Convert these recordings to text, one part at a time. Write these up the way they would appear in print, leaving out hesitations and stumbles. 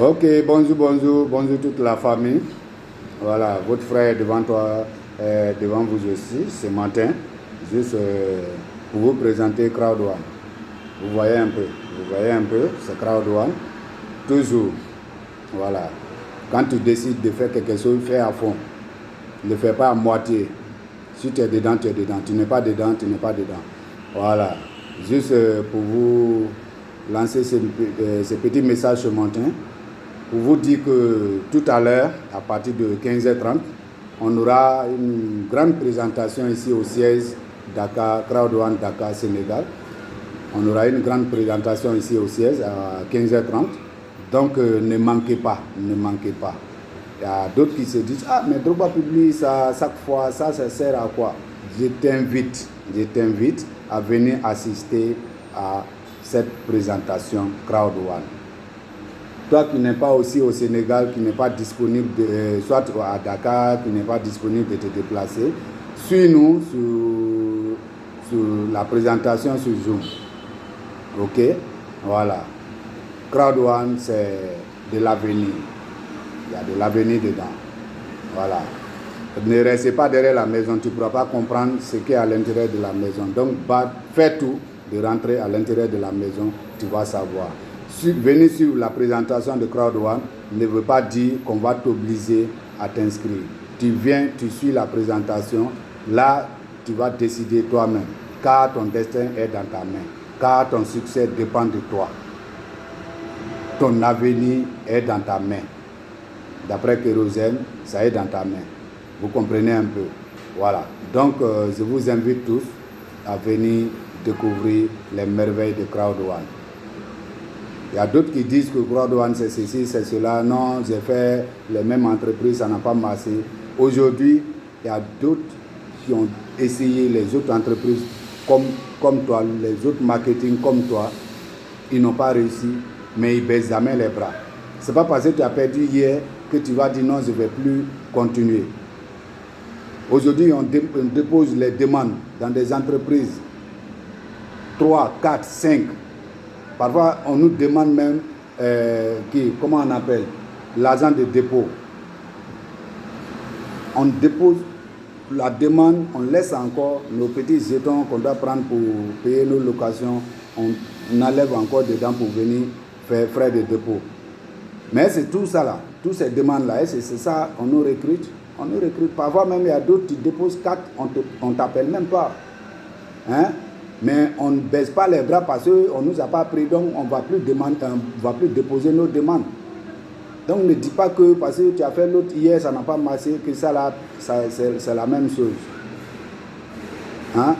Ok, bonjour toute la famille. Voilà, votre frère est devant toi, devant vous aussi ce matin, juste pour vous présenter Crowd One. Vous voyez un peu, c'est Crowd One. Toujours, voilà. Quand tu décides de faire quelque chose, fais à fond. Ne le fais pas à moitié. Si tu es dedans, tu es dedans. Tu n'es pas dedans, tu n'es pas dedans. Voilà. Juste pour vous lancer ce petit message ce matin, pour vous dire que tout à l'heure, à partir de 15h30, on aura une grande présentation ici au siège Dakar, Crowd One Dakar, Sénégal. On aura une grande présentation ici au siège à 15h30. Donc ne manquez pas, ne manquez pas. Il y a d'autres qui se disent, ah mais Drogba publie ça chaque fois, ça sert à quoi? Je t'invite à venir assister à cette présentation Crowd One. Toi qui n'es pas aussi au Sénégal, qui n'est pas disponible, soit à Dakar, qui n'est pas disponible de te déplacer, suis-nous sur la présentation sur Zoom. Ok? Voilà. Crowd One, c'est de l'avenir. Il y a de l'avenir dedans. Voilà. Ne restez pas derrière la maison, tu ne pourras pas comprendre ce qui est à l'intérieur de la maison. Donc, fais tout de rentrer à l'intérieur de la maison, tu vas savoir. Venir sur la présentation de Crowd One ne veut pas dire qu'on va t'obliger à t'inscrire. Tu viens, tu suis la présentation, là, tu vas décider toi-même, car ton destin est dans ta main, car ton succès dépend de toi. Ton avenir est dans ta main. D'après Kérosène, ça est dans ta main. Vous comprenez un peu. Voilà. Donc, je vous invite tous à venir découvrir les merveilles de Crowd One. Il y a d'autres qui disent que Crowd One, c'est ceci, c'est cela. Non, j'ai fait les mêmes entreprises, ça n'a pas marché. Aujourd'hui, il y a d'autres qui ont essayé les autres entreprises comme toi, les autres marketing comme toi. Ils n'ont pas réussi, mais ils baissent jamais les bras. Ce n'est pas parce que tu as perdu hier que tu vas dire non, je ne vais plus continuer. Aujourd'hui, on dépose les demandes dans des entreprises 3, 4, 5. Parfois, on nous demande même, comment on appelle, l'argent de dépôt. On dépose la demande, on laisse encore nos petits jetons qu'on doit prendre pour payer nos locations. On enlève encore dedans pour venir faire frais de dépôt. Mais c'est tout ça là, toutes ces demandes-là, c'est ça, on nous recrute. On nous recrute. Parfois même, il y a d'autres qui déposent 4, on ne t'appelle même pas. Hein? Mais on ne baisse pas les bras parce qu'on ne nous a pas pris, donc on ne va plus déposer nos demandes. Donc ne dis pas que parce que tu as fait l'autre hier, ça n'a pas marché, que ça là, c'est la même chose. Hein?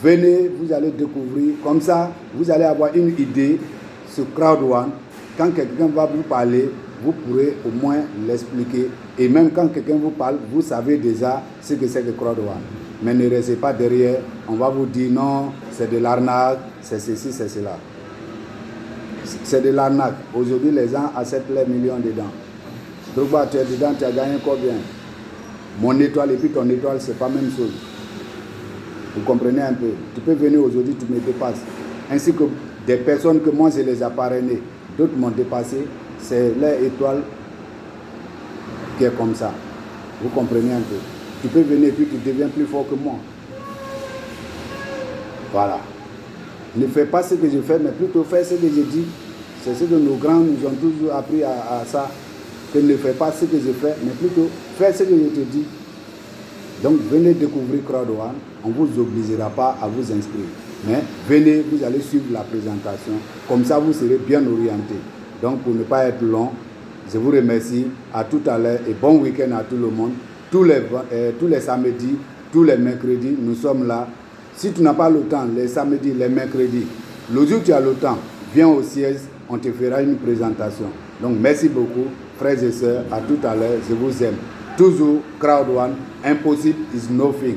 Venez, vous allez découvrir, comme ça, vous allez avoir une idée sur Crowd One. Quand quelqu'un va vous parler, vous pourrez au moins l'expliquer. Et même quand quelqu'un vous parle, vous savez déjà ce que c'est que Crowd One. Mais ne restez pas derrière, on va vous dire non, c'est de l'arnaque, c'est ceci, c'est cela. C'est de l'arnaque. Aujourd'hui, les gens acceptent les millions dedans. Drogba, tu es dedans, tu as gagné combien? Mon étoile et puis ton étoile, c'est pas la même chose. Vous comprenez un peu? Tu peux venir aujourd'hui, tu me dépasses. Ainsi que des personnes que moi, je les ai parrainées, d'autres m'ont dépassé, c'est leur étoile qui est comme ça. Vous comprenez un peu? Tu peux venir et puis tu deviens plus fort que moi. Voilà. Ne fais pas ce que je fais, mais plutôt fais ce que je dis. C'est ce que nos grands nous ont toujours appris à ça. Que ne fais pas ce que je fais, mais plutôt fais ce que je te dis. Donc venez découvrir Crowd One. On ne vous obligera pas à vous inscrire. Mais venez, vous allez suivre la présentation. Comme ça, vous serez bien orienté. Donc pour ne pas être long, je vous remercie. À tout à l'heure et bon week-end à tout le monde. Tous les samedis, tous les mercredis, nous sommes là. Si tu n'as pas le temps, les samedis, les mercredis, le jour où tu as le temps, viens au siège, on te fera une présentation. Donc merci beaucoup, frères et sœurs, à tout à l'heure, je vous aime. Toujours Crowd One, impossible is nothing.